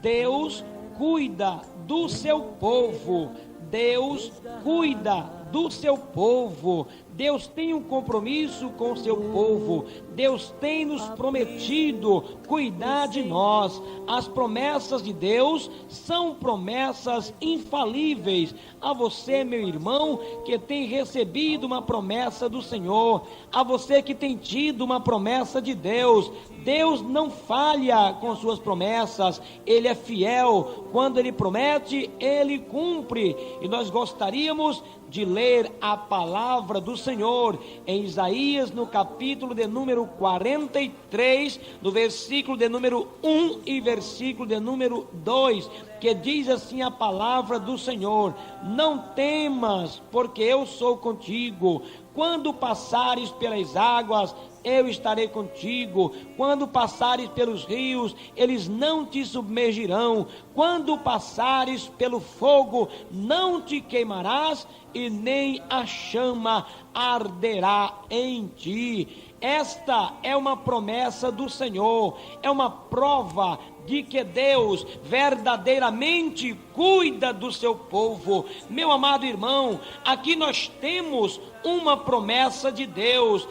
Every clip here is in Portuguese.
Deus cuida do seu povo. Deus cuida do seu povo. Deus tem um compromisso com o seu povo. Deus tem nos prometido cuidar de nós. As promessas de Deus são promessas infalíveis. A você, meu irmão, que tem recebido uma promessa do Senhor, a você que tem tido uma promessa de Deus, Deus não falha com suas promessas. Ele é fiel. Quando Ele promete, Ele cumpre. E nós gostaríamos de ler a palavra do Senhor em Isaías, no capítulo de número 43, no versículo de número 1 e versículo de número 2, que diz assim a palavra do Senhor: não temas, porque eu sou contigo. Quando passares pelas águas, eu estarei contigo. Quando passares pelos rios, eles não te submergirão. Quando passares pelo fogo, não te queimarás, e nem a chama arderá em ti. Esta é uma promessa do Senhor, é uma prova de que Deus verdadeiramente cuida do seu povo. Meu amado irmão, aqui nós temos uma promessa de Deus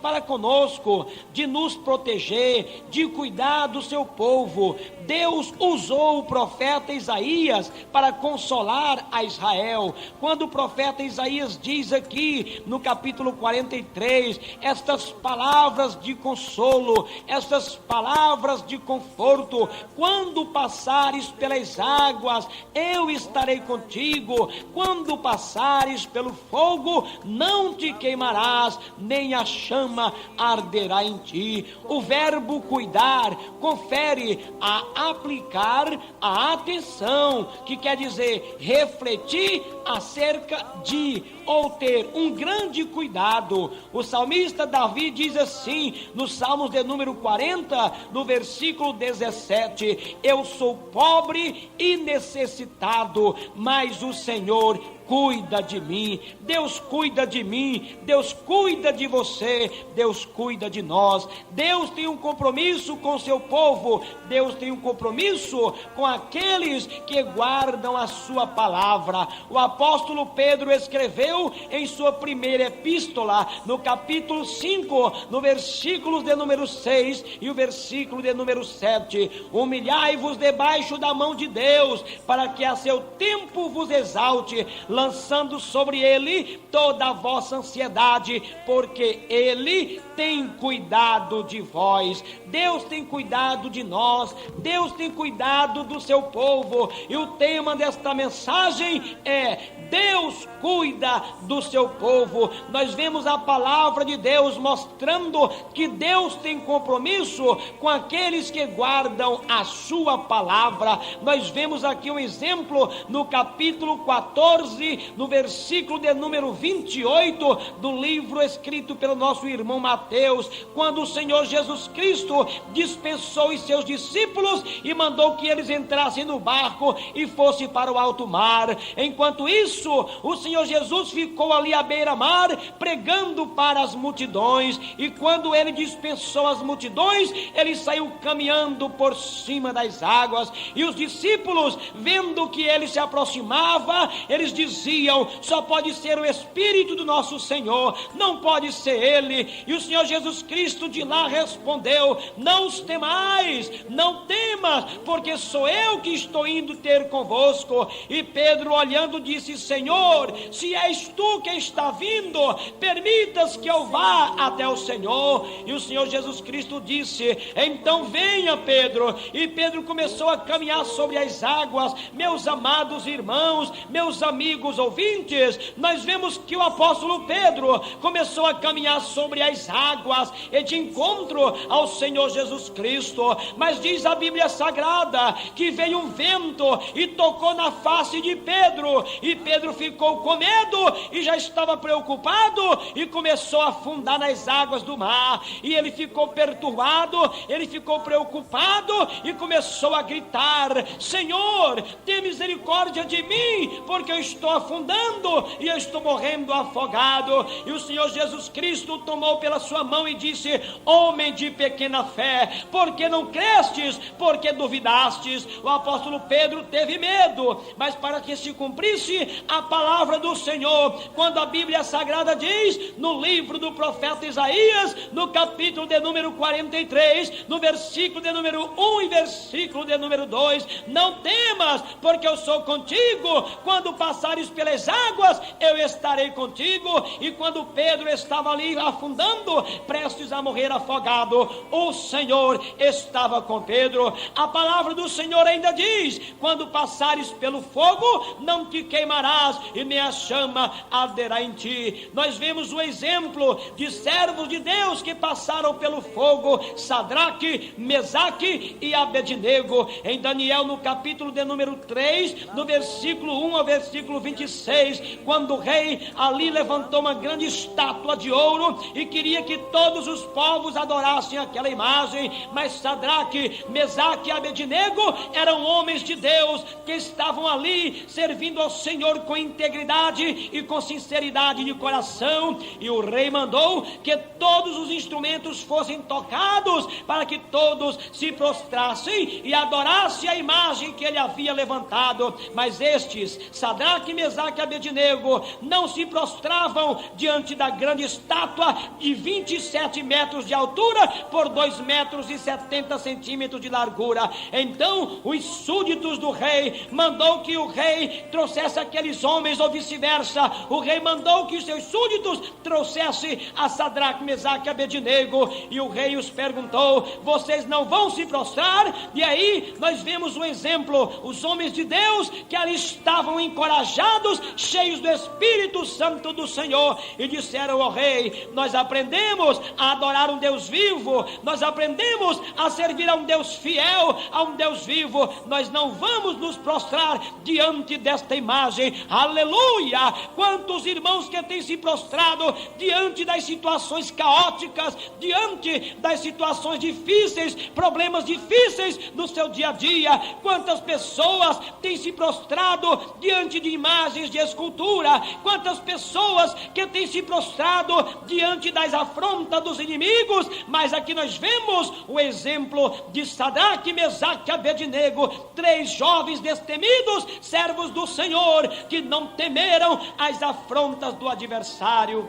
para conosco, de nos proteger, de cuidar do seu povo. Deus usou o profeta Isaías para consolar a Israel. Quando o profeta Isaías diz aqui no capítulo 43, estas palavras de consolo, estas palavras de conforto: quando passares pelas águas, eu estarei contigo. Quando passares pelo fogo, não te queimarás, nem a chama arderá em ti. O verbo cuidar confere a aplicar a atenção, que quer dizer refletir acerca de, ou ter um grande cuidado. O salmista Davi diz assim, no Salmos de número 40, no versículo 17: eu sou pobre e necessitado, mas o Senhor cuida de mim. Deus cuida de mim, Deus cuida de você, Deus cuida de nós. Deus tem um compromisso com o seu povo, Deus tem um compromisso com aqueles que guardam a sua palavra. O apóstolo Pedro escreveu em sua primeira epístola, no capítulo 5, no versículo de número 6 e o versículo de número 7: humilhai-vos debaixo da mão de Deus, para que a seu tempo vos exalte, lançando sobre ele toda a vossa ansiedade, porque ele tem cuidado de vós. Deus tem cuidado de nós, Deus tem cuidado do seu povo, e o tema desta mensagem é: Deus cuida do seu povo. Nós vemos a palavra de Deus mostrando que Deus tem compromisso com aqueles que guardam a sua palavra. Nós vemos aqui um exemplo no capítulo 14, no versículo de número 28 do livro escrito pelo nosso irmão Mateus, quando o Senhor Jesus Cristo dispensou os seus discípulos e mandou que eles entrassem no barco e fossem para o alto mar. Enquanto isso, o Senhor Jesus ficou ali à beira-mar pregando para as multidões, e quando ele dispensou as multidões, ele saiu caminhando por cima das águas, e os discípulos, vendo que ele se aproximava, eles diziam: só pode ser o Espírito do nosso Senhor, não pode ser ele. E o Senhor Jesus Cristo de lá respondeu: não os temais, não temas, porque sou eu que estou indo ter convosco. E Pedro, olhando, disse: Senhor, se és tu que está vindo, permitas que eu vá até o Senhor. E o Senhor Jesus Cristo disse: então venha, Pedro. E Pedro começou a caminhar sobre as águas. Meus amados irmãos, meus amigos ouvintes, nós vemos que o apóstolo Pedro começou a caminhar sobre as águas e de encontro ao Senhor Jesus Cristo. Mas diz a Bíblia Sagrada que veio um vento e tocou na face de Pedro, e Pedro ficou com medo e já estava preocupado e começou a afundar nas águas do mar. E ele ficou perturbado, ele ficou preocupado e começou a gritar: Senhor, tem misericórdia de mim, porque eu estou afundando e eu estou morrendo afogado. E o Senhor Jesus Cristo o tomou pela sua mão e disse: homem de pequena fé, por que não crestes? Por porque duvidastes. O apóstolo Pedro teve medo, mas para que se cumprisse a palavra do Senhor, quando a Bíblia Sagrada diz, no livro do profeta Isaías, no capítulo de número 43, no versículo de número 1 e versículo de número 2, não temas, porque eu sou contigo, quando passares pelas águas, eu estarei contigo. E quando Pedro estava ali afundando, prestes a morrer afogado, o Senhor estava com Pedro. A palavra do Senhor ainda diz, quando passares pelo fogo, não te queimarás, e nem a chama arderá em ti. Nós vemos o exemplo de servos de Deus que passaram pelo fogo, Sadraque, Mesaque e Abednego. Em Daniel, no capítulo de número 3, no versículo 1 ao versículo 26, quando o rei ali levantou uma grande estátua de ouro e queria que todos os povos adorassem aquela imagem, mas Sadraque, Mesaque e Abednego eram homens de Deus que estavam ali servindo ao Senhor com integridade e com sinceridade de coração, e o rei mandou que todos os instrumentos fossem tocados para que todos se prostrassem e adorassem a imagem que ele havia levantado. Mas estes, Sadraque, Mesaque e Abednego, não se prostravam diante da grande estátua de 27 metros de altura por 2 metros e 70 centímetros de largura. Então os súditos do rei mandou que o rei trouxesse aqueles homens, ou vice-versa, o rei mandou que os seus súditos trouxessem a Sadraque, Mesaque e Abednego, e o rei os perguntou: vocês não vão se prostrar? E aí nós vemos o exemplo, os homens de Deus que ali estavam encorajados, cheios do Espírito Santo do Senhor, e disseram ao rei: nós aprendemos a adorar um Deus vivo, nós aprendemos a servir a um Deus fiel, a um Deus vivo, nós não vamos nos prostrar diante desta imagem. Aleluia! Quantos irmãos que têm se prostrado diante das situações caóticas, diante das situações difíceis, problemas difíceis no seu dia a dia. Quantas pessoas têm se prostrado diante de imagens de escultura, quantas pessoas que têm se prostrado diante das afrontas dos inimigos. Mas aqui nós vemos o exemplo de Sadraque, Mesaque e Abednego, 3 jovens destemidos, servos do Senhor, que não temeram as afrontas do adversário.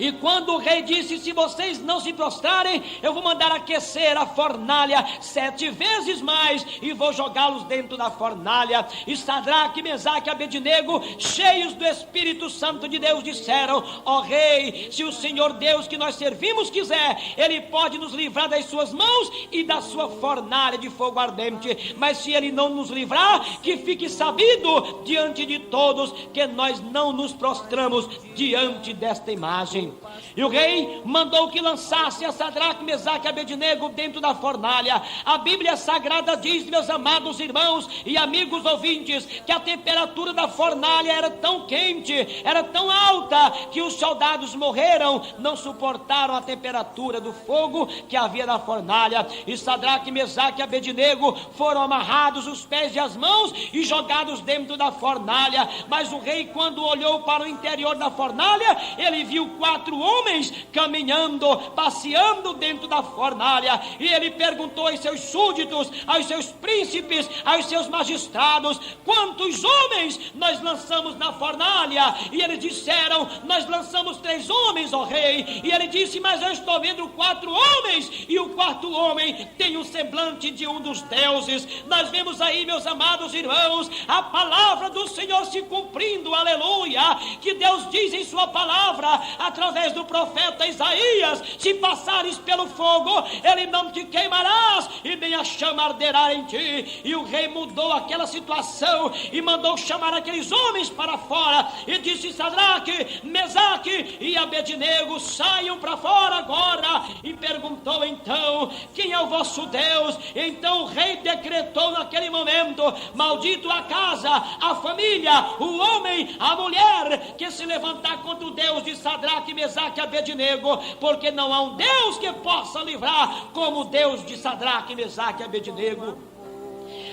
E quando o rei disse: se vocês não se prostrarem, eu vou mandar aquecer a fornalha 7 vezes mais, e vou jogá-los dentro da fornalha. E Sadraque, Mesaque e Abednego, cheios do Espírito Santo de Deus, disseram: ó rei, se o Senhor Deus que nós servimos quiser, ele pode nos livrar das suas mãos e da sua fornalha de fogo ardente. Mas se ele não nos livrar, que fique sabido diante de todos que nós não nos prostramos diante desta imagem. E o rei mandou que lançasse a Sadraque, Mesaque e Abednego dentro da fornalha. A Bíblia Sagrada diz, meus amados irmãos e amigos ouvintes, que a temperatura da fornalha era tão quente, era tão alta, que os soldados morreram, não suportaram a temperatura do fogo que havia na fornalha. E Sadraque, Mesaque e Abednego foram amarrados os pés e as mãos e jogados dentro da fornalha. Mas o rei, quando olhou para o interior da fornalha, ele viu 4 homens caminhando, passeando dentro da fornalha, e ele perguntou aos seus súditos, aos seus príncipes, aos seus magistrados: quantos homens nós lançamos na fornalha? E eles disseram: nós lançamos 3 homens, ó rei. E ele disse: mas eu estou vendo 4 homens, e o 4º homem tem o semblante de um dos deuses. Nós vemos aí, meus amados irmãos, a palavra do Senhor se cumprindo, aleluia, que Deus diz em sua palavra, através do profeta Isaías: se passares pelo fogo, ele não te queimarás, e nem a chama arderá em ti. E o rei mudou aquela situação e mandou chamar aqueles homens para fora, e disse: Sadraque, Mesaque e Abednego, saiam para fora agora. E perguntou então: quem é o vosso Deus? Então o rei decretou naquele momento: maldito a casa, a família, o homem, a mulher que se levantar contra o Deus de Sadraque, Mesaque e Abednego, porque não há um Deus que possa livrar como o Deus de Sadraque, Mesaque e Abednego.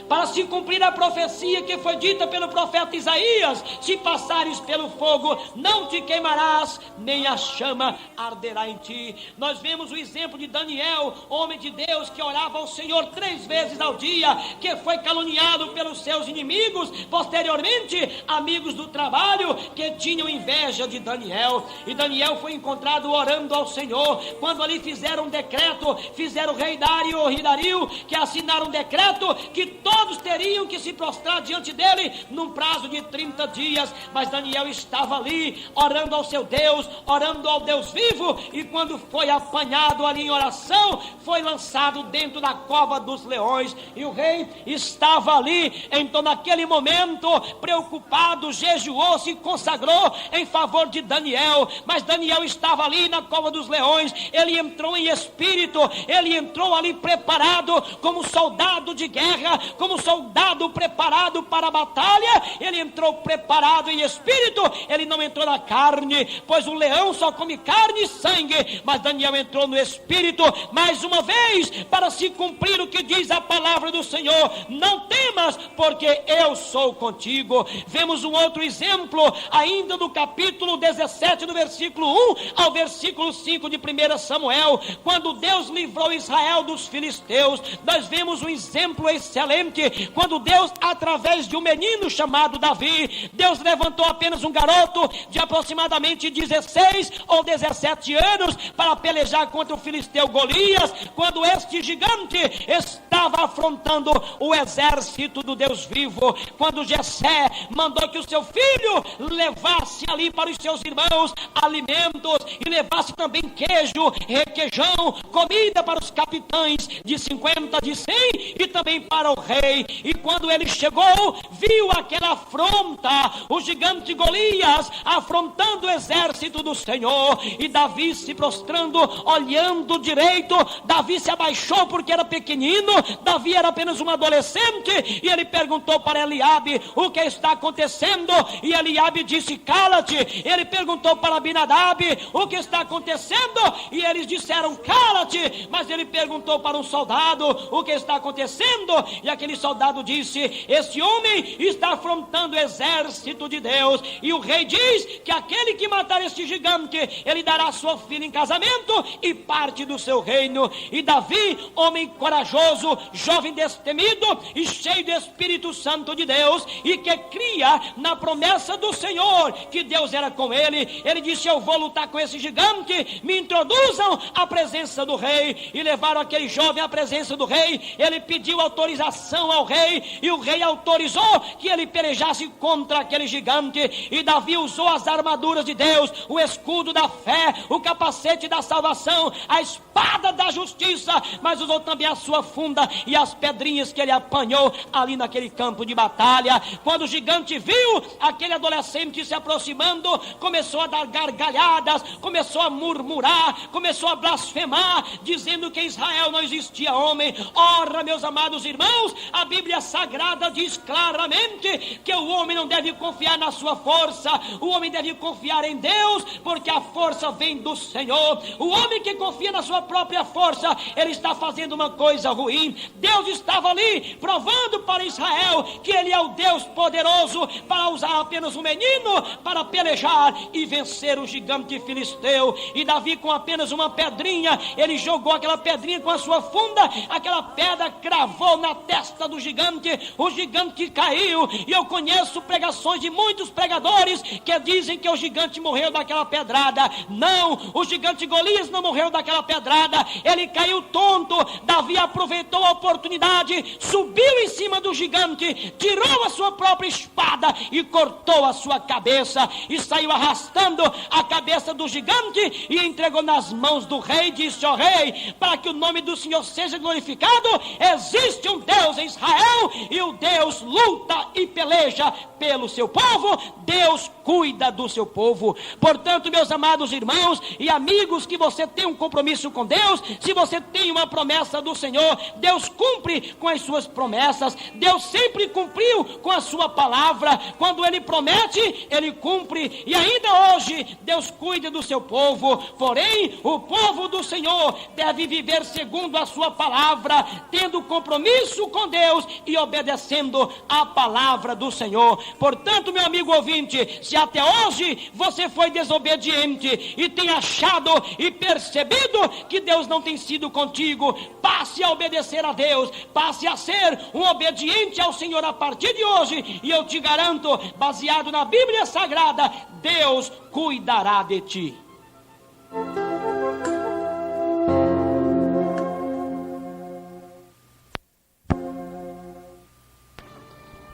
para se cumprir a profecia que foi dita pelo profeta Isaías: se passares pelo fogo, não te queimarás, nem a chama arderá em ti. Nós vemos o exemplo de Daniel, homem de Deus, que orava ao Senhor 3 vezes ao dia, que foi caluniado pelos seus inimigos, posteriormente amigos do trabalho que tinham inveja de Daniel, e Daniel foi encontrado orando ao Senhor, quando ali fizeram um decreto, fizeram o rei Dario, que assinaram um decreto que todos teriam que se prostrar diante dele num prazo de 30 dias, mas Daniel estava ali, orando ao seu Deus, orando ao Deus vivo, e quando foi apanhado ali em oração, foi lançado dentro da cova dos leões, e o rei estava ali. Então naquele momento, preocupado, jejuou, se consagrou em favor de Daniel, mas Daniel estava ali na cova dos leões. Ele entrou em espírito, ele entrou ali preparado, como soldado de guerra, como soldado preparado para a batalha. Ele entrou preparado em espírito, ele não entrou na carne, pois o leão só come carne e sangue, mas Daniel entrou no espírito, mais uma vez, para se cumprir o que diz a palavra do Senhor: não temas, porque eu sou contigo. Vemos um outro exemplo, ainda do capítulo 17, do versículo 1 ao versículo 5 de 1 Samuel, quando Deus livrou Israel dos filisteus. Nós vemos um exemplo excelente, quando Deus, através de um menino chamado Davi, Deus levantou apenas um garoto de aproximadamente 16 ou 17 anos para pelejar contra o filisteu Golias, quando este gigante estava afrontando o exército do Deus vivo. Quando Jessé mandou que o seu filho levasse ali para os seus irmãos alimentos, e levasse também queijo, requeijão, comida para os capitães de 50, de 100, e também para o rei. E quando ele chegou, viu aquela afronta, o gigante Golias afrontando o exército do Senhor, e Davi se prostrando, olhando direito. Davi se abaixou porque era pequenino, Davi era apenas um adolescente, e ele perguntou para Eliabe: o que está acontecendo? E Eliabe disse: cala-te. Ele perguntou para Abinadab: o que está acontecendo? E eles disseram: cala-te. Mas ele perguntou para um soldado: o que está acontecendo? E aquele soldado disse: esse homem está afrontando o exército de Deus, e o rei diz que aquele que matar este gigante, ele dará sua filha em casamento e parte do seu reino. E Davi, homem corajoso, jovem destemido e cheio do Espírito Santo de Deus, e que cria na promessa do Senhor que Deus era com ele, ele disse: eu vou lutar com esse gigante, me introduzam à presença do rei. E levaram aquele jovem à presença do rei. Ele pediu autorização ao rei, e o rei autorizou que ele pelejasse contra aquele gigante. E Davi usou as armaduras de Deus, o escudo da fé, o capacete da salvação, a espada da justiça, mas usou também a sua funda e as pedrinhas que ele apanhou ali naquele campo de batalha. Quando o gigante viu aquele adolescente se aproximando, começou a dar gargalhadas, começou a murmurar, começou a blasfemar, dizendo que em Israel não existia homem. Ora, meus amados irmãos, a Bíblia Sagrada diz claramente que o homem não deve confiar na sua força, o homem deve confiar em Deus, porque a força vem do Senhor. O homem que confia na sua própria força, ele está fazendo uma coisa ruim. Deus estava ali provando para Israel que ele é o Deus poderoso para usar apenas um menino para pelejar e vencer o gigante filisteu. E Davi, com apenas uma pedrinha, ele jogou aquela pedrinha com a sua funda, aquela pedra cravou na testa do gigante, o gigante caiu. E eu conheço pregações de muitos pregadores que dizem que o gigante morreu daquela pedrada. Não, o gigante Golias não morreu daquela pedrada, ele caiu tonto. Davi aproveitou a oportunidade, subiu em cima do gigante, tirou a sua própria espada e cortou a sua cabeça, e saiu arrastando a cabeça do gigante e entregou nas mãos do rei. Disse: ó rei, para que o nome do Senhor seja glorificado, existe um Deus em Israel, e o Deus luta e peleja pelo seu povo, Deus cuida do seu povo. Portanto, meus amados irmãos e amigos, que você tem um compromisso com Deus, se você tem uma promessa do Senhor, Deus Deus cumpre com as suas promessas. Deus sempre cumpriu com a sua palavra. Quando Ele promete, Ele cumpre. E ainda hoje, Deus cuida do seu povo. Porém, o povo do Senhor deve viver segundo a sua palavra, tendo compromisso com Deus e obedecendo a palavra do Senhor. Portanto, meu amigo ouvinte, se até hoje você foi desobediente e tem achado e percebido que Deus não tem sido contigo, passe a obedecer a Deus, passe a ser um obediente ao Senhor a partir de hoje, e eu te garanto, baseado na Bíblia Sagrada, Deus cuidará de ti.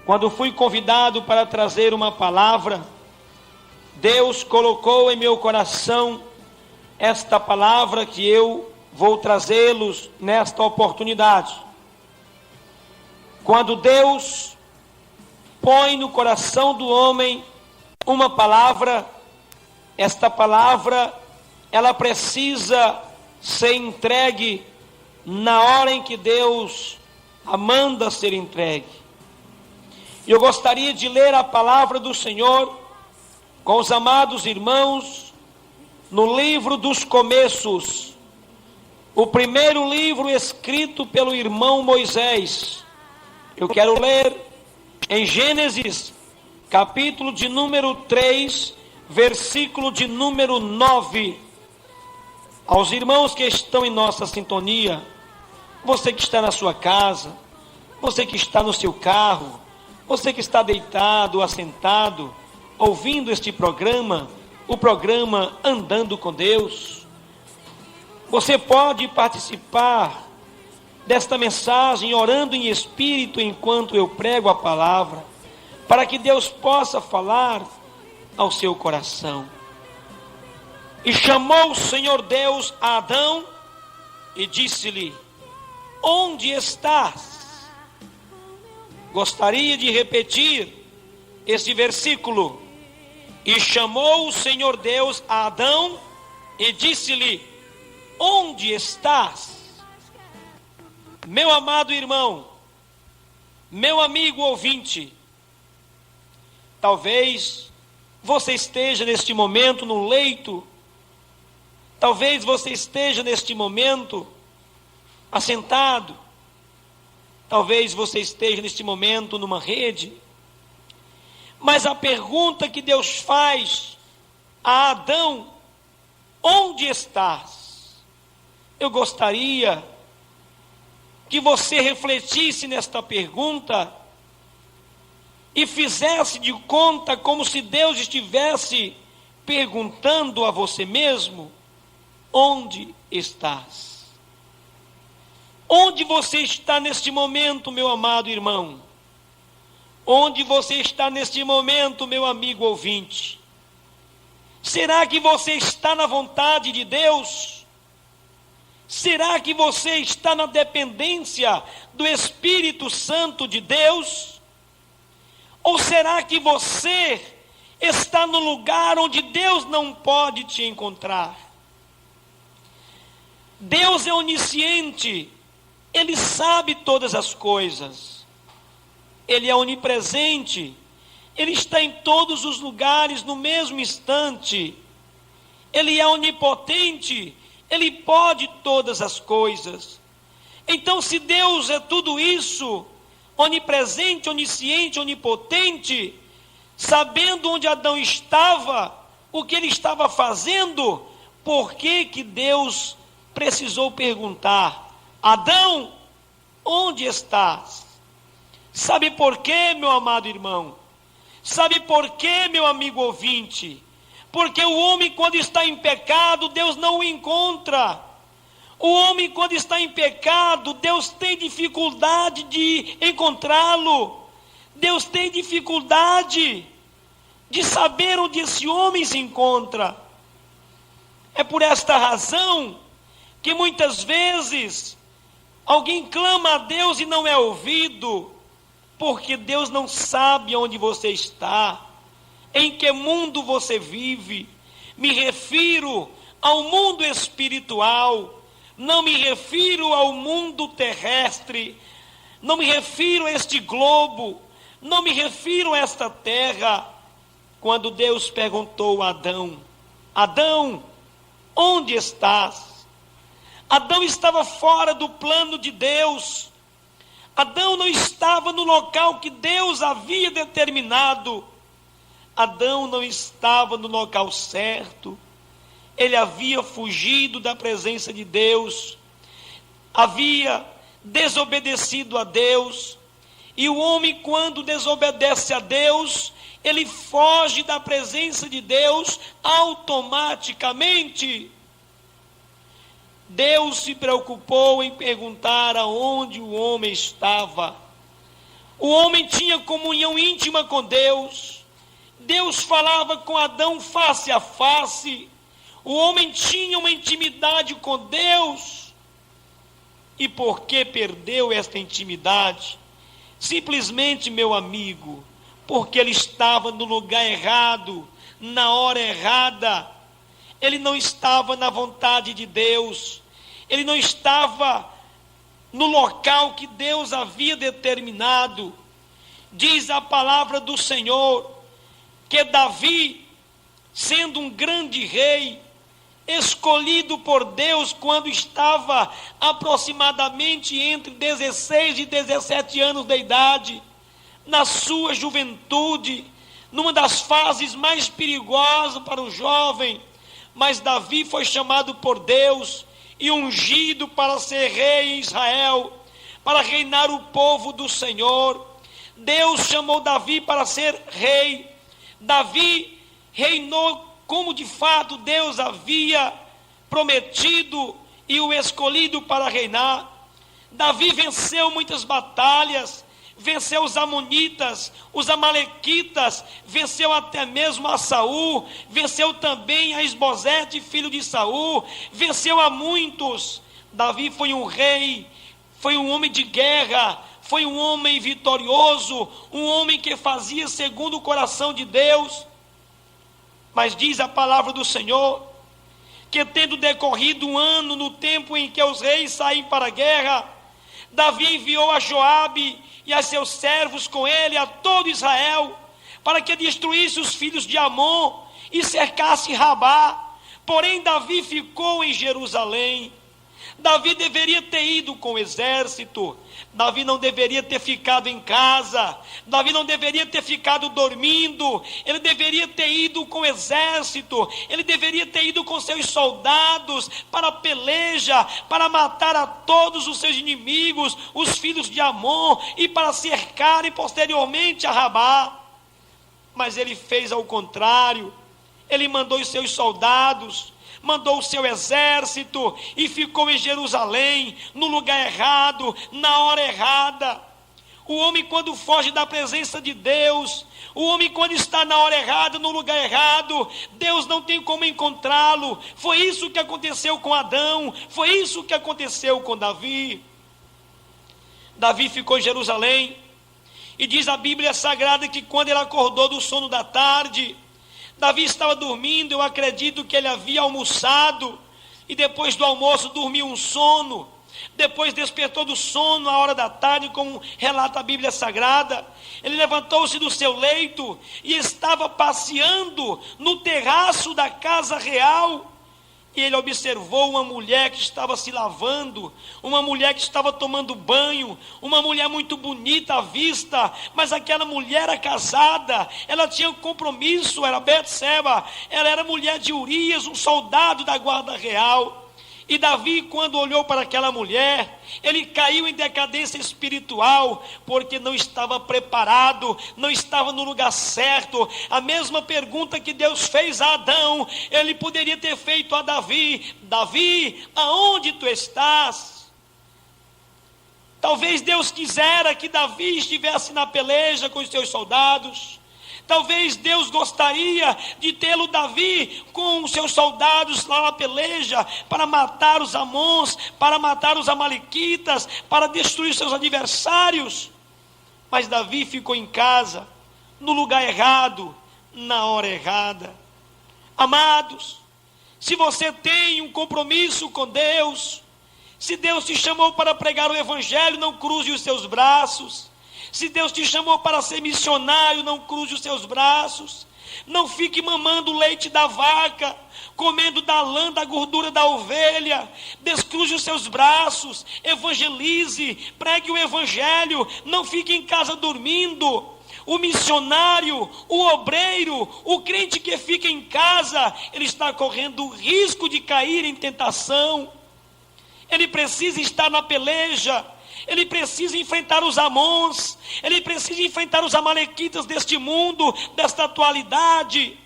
Quando fui convidado para trazer uma palavra, Deus colocou em meu coração esta palavra que eu vou trazê-los nesta oportunidade. Quando Deus põe no coração do homem uma palavra, esta palavra, ela precisa ser entregue na hora em que Deus a manda ser entregue. E eu gostaria de ler a palavra do Senhor com os amados irmãos no livro dos Começos, o primeiro livro escrito pelo irmão Moisés. Eu quero ler em Gênesis, capítulo de número 3, versículo de número 9. Aos irmãos que estão em nossa sintonia, você que está na sua casa, você que está no seu carro, você que está deitado ou assentado, ouvindo este programa, o programa Andando com Deus, você pode participar desta mensagem orando em espírito enquanto eu prego a palavra, para que Deus possa falar ao seu coração. E chamou o Senhor Deus a Adão e disse-lhe: onde estás? Gostaria de repetir esse versículo. E chamou o Senhor Deus a Adão e disse-lhe: onde estás? Meu amado irmão, meu amigo ouvinte, talvez você esteja neste momento no leito, talvez você esteja neste momento assentado, talvez você esteja neste momento numa rede, mas a pergunta que Deus faz a Adão: onde estás? Eu gostaria que você refletisse nesta pergunta e fizesse de conta como se Deus estivesse perguntando a você mesmo: onde estás? Onde você está neste momento, meu amado irmão? Onde você está neste momento, meu amigo ouvinte? Será que você está na vontade de Deus? Será que você está na dependência do Espírito Santo de Deus? Ou será que você está no lugar onde Deus não pode te encontrar? Deus é onisciente, Ele sabe todas as coisas, Ele é onipresente, Ele está em todos os lugares no mesmo instante, Ele é onipotente, Ele pode todas as coisas. Então, se Deus é tudo isso, onipresente, onisciente, onipotente, sabendo onde Adão estava, o que ele estava fazendo, por que que Deus precisou perguntar: Adão, onde estás? Sabe por quê, meu amado irmão? Sabe por quê, meu amigo ouvinte? Porque o homem, quando está em pecado, Deus não o encontra. O homem, quando está em pecado, Deus tem dificuldade de encontrá-lo. Deus tem dificuldade de saber onde esse homem se encontra. É por esta razão que muitas vezes alguém clama a Deus e não é ouvido, porque Deus não sabe onde você está, em que mundo você vive. Me refiro ao mundo espiritual, Não me refiro ao mundo terrestre, não me refiro a este globo, não me refiro a esta terra. Quando Deus perguntou a Adão: Adão, onde estás? Adão estava fora do plano de Deus. Adão não estava no local que Deus havia determinado. Adão não estava no local certo. Ele havia fugido da presença de Deus, havia desobedecido a Deus. E o homem, quando desobedece a Deus, ele foge da presença de Deus automaticamente. Deus se preocupou em perguntar aonde o homem estava. O homem tinha comunhão íntima com Deus. Deus falava com Adão face a face. O homem tinha uma intimidade com Deus. E por que perdeu esta intimidade? Simplesmente, meu amigo, porque ele estava no lugar errado, na hora errada. Ele não estava na vontade de Deus. Ele não estava no local que Deus havia determinado. Diz a palavra do Senhor que Davi, sendo um grande rei, escolhido por Deus quando estava aproximadamente entre 16 e 17 anos de idade, na sua juventude, numa das fases mais perigosas para o jovem, mas Davi foi chamado por Deus e ungido para ser rei em Israel, para reinar o povo do Senhor. Deus chamou Davi para ser rei. Davi reinou como de fato Deus havia prometido e o escolhido para reinar. Davi venceu muitas batalhas, venceu os amonitas, os amalequitas, venceu até mesmo a Saul, venceu também a Isbosete, filho de Saul, venceu a muitos. Davi foi um rei, foi um homem de guerra, foi um homem vitorioso, um homem que fazia segundo o coração de Deus. Mas diz a palavra do Senhor, que tendo decorrido um ano no tempo em que os reis saem para a guerra, Davi enviou a Joabe e a seus servos com ele a todo Israel, para que destruísse os filhos de Amon e cercasse Rabá. Porém Davi ficou em Jerusalém. Davi deveria ter ido com o exército. Davi não deveria ter ficado em casa. Davi não deveria ter ficado dormindo. Ele deveria ter ido com o exército. Ele deveria ter ido com seus soldados para a peleja, para matar a todos os seus inimigos, os filhos de Amon, e para cercarem posteriormente a Rabá. Mas ele fez ao contrário. Ele mandou os seus soldados, mandou o seu exército e ficou em Jerusalém, no lugar errado, na hora errada. O homem, quando foge da presença de Deus, o homem, quando está na hora errada, no lugar errado, Deus não tem como encontrá-lo. Foi isso que aconteceu com Adão, foi isso que aconteceu com Davi. Davi ficou em Jerusalém, e diz a Bíblia Sagrada que quando ele acordou do sono da tarde, Davi estava dormindo. Eu acredito que ele havia almoçado, e depois do almoço dormiu um sono. Depois despertou do sono à hora da tarde, como relata a Bíblia Sagrada. Ele levantou-se do seu leito e estava passeando no terraço da casa real. E ele observou uma mulher que estava se lavando, uma mulher que estava tomando banho, uma mulher muito bonita à vista, mas aquela mulher era casada, ela tinha um compromisso, era Betseba, ela era mulher de Urias, um soldado da guarda real. E Davi, quando olhou para aquela mulher, ele caiu em decadência espiritual, porque não estava preparado, não estava no lugar certo. A mesma pergunta que Deus fez a Adão, ele poderia ter feito a Davi: Davi, aonde tu estás? Talvez Deus quisera que Davi estivesse na peleja com os seus soldados. Talvez Deus gostaria de tê-lo, Davi, com os seus soldados lá na peleja, para matar os amons, para matar os amalequitas, para destruir seus adversários. Mas Davi ficou em casa, no lugar errado, na hora errada. Amados, se você tem um compromisso com Deus, Se Deus te chamou para pregar o evangelho, não cruze os seus braços. Se Deus te chamou para ser missionário, não cruze os seus braços. Não fique mamando o leite da vaca, comendo da lã, da gordura da ovelha. Descruze os seus braços, evangelize, pregue o evangelho, não fique em casa dormindo. O missionário, o obreiro, o crente que fica em casa, ele está correndo o risco de cair em tentação. Ele precisa estar na peleja, ele precisa enfrentar os Amons, ele precisa enfrentar os amalequitas deste mundo, desta atualidade.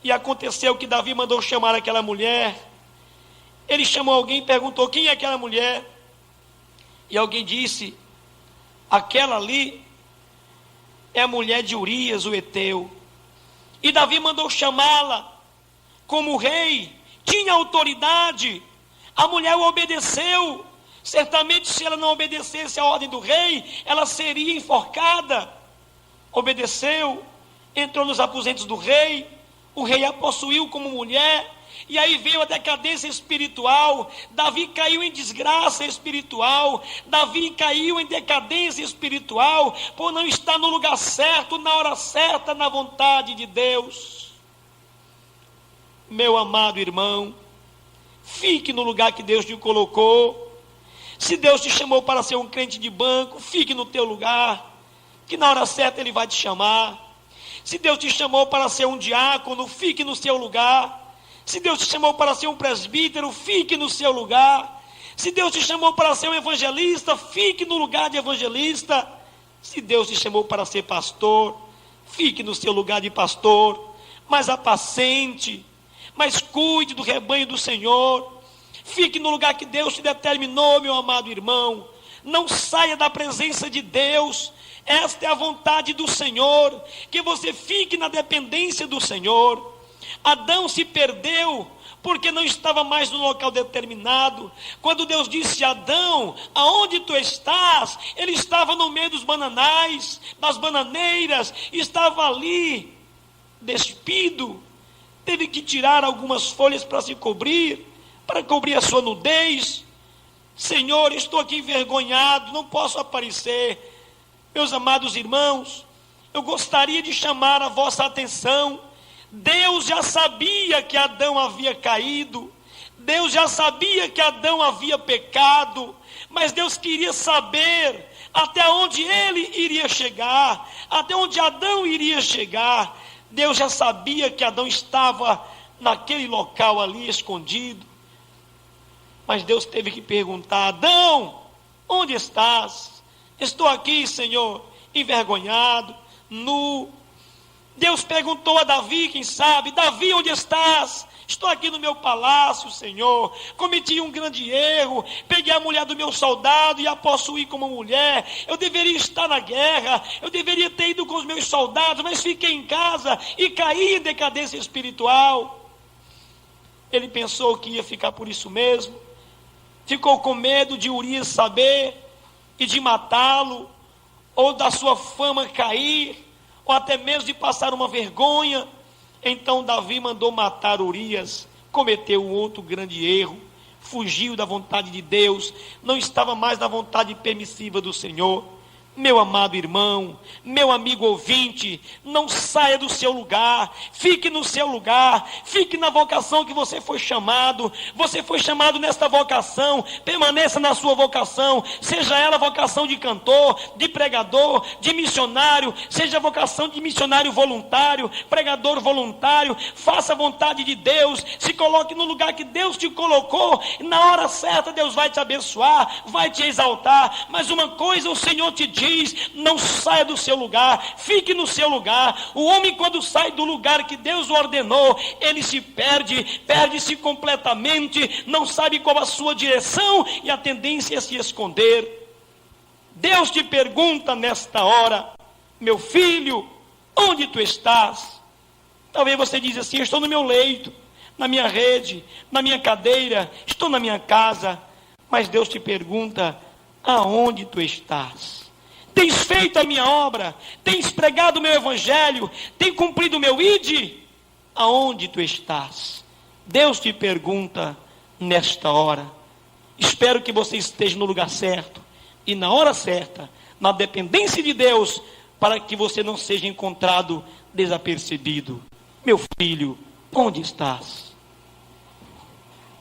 E aconteceu que Davi mandou chamar aquela mulher. Ele chamou alguém e perguntou: quem é aquela mulher? E alguém disse: aquela ali é a mulher de Urias, o Eteu. E Davi mandou chamá-la. Como rei, tinha autoridade. A mulher o obedeceu. Certamente, se ela não obedecesse à ordem do rei, ela seria enforcada. Obedeceu, entrou nos aposentos do rei. O rei a possuiu como mulher. E aí veio a decadência espiritual. Davi caiu em desgraça espiritual. Davi caiu em decadência espiritual por não estar no lugar certo, na hora certa, na vontade de Deus. Meu amado irmão, fique no lugar que Deus te colocou. Se Deus te chamou para ser um crente de banco, fique no teu lugar, que na hora certa Ele vai te chamar. Se Deus te chamou para ser um diácono, fique no seu lugar. Se Deus te chamou para ser um presbítero, fique no seu lugar. Se Deus te chamou para ser um evangelista, fique no lugar de evangelista. Se Deus te chamou para ser pastor, fique no seu lugar de pastor. Mas apacente, mas cuide do rebanho do Senhor. Fique no lugar que Deus te determinou, meu amado irmão. Não saia da presença de Deus. Esta é a vontade do Senhor, que você fique na dependência do Senhor. Adão se perdeu porque não estava mais no local determinado. Quando Deus disse: Adão, aonde tu estás? Ele estava no meio dos bananais, das bananeiras, estava ali, despido. Teve que tirar algumas folhas para se cobrir, para cobrir a sua nudez. Senhor, estou aqui envergonhado, não posso aparecer. Meus amados irmãos, eu gostaria de chamar a vossa atenção. Deus já sabia que Adão havia caído, Deus já sabia que Adão havia pecado, mas Deus queria saber até onde ele iria chegar, até onde Adão iria chegar. Deus já sabia que Adão estava naquele local ali escondido, mas Deus teve que perguntar: Adão, onde estás? Estou aqui, Senhor, envergonhado, nu. Deus perguntou a Davi, quem sabe: Davi, onde estás? Estou aqui no meu palácio, Senhor. Cometi um grande erro, peguei a mulher do meu soldado e a possuí como mulher. Eu deveria estar na guerra, eu deveria ter ido com os meus soldados, mas fiquei em casa e caí em decadência espiritual. Ele pensou que ia ficar por isso mesmo, ficou com medo de Urias saber e de matá-lo, ou da sua fama cair, ou até mesmo de passar uma vergonha. Então Davi mandou matar Urias, cometeu um outro grande erro, fugiu da vontade de Deus, não estava mais na vontade permissiva do Senhor. Meu amado irmão, meu amigo ouvinte, não saia do seu lugar, fique no seu lugar, fique na vocação que você foi chamado nesta vocação, permaneça na sua vocação, seja ela vocação de cantor, de pregador, de missionário, seja vocação de missionário voluntário, pregador voluntário, faça a vontade de Deus, se coloque no lugar que Deus te colocou, e na hora certa Deus vai te abençoar, vai te exaltar. Mas uma coisa o Senhor te diz: não saia do seu lugar, fique no seu lugar. O homem, quando sai do lugar que Deus o ordenou, ele se perde-se completamente, não sabe qual a sua direção, e a tendência é se esconder. Deus te pergunta nesta hora: meu filho, onde tu estás? Talvez você diz assim: eu estou no meu leito, na minha rede, na minha cadeira, estou na minha casa. Mas Deus te pergunta: aonde tu estás? Tens feito a minha obra? Tens pregado o meu evangelho? Tens cumprido o meu ide? Aonde tu estás? Deus te pergunta nesta hora. Espero que você esteja no lugar certo e na hora certa, na dependência de Deus, para que você não seja encontrado desapercebido. Meu filho, onde estás?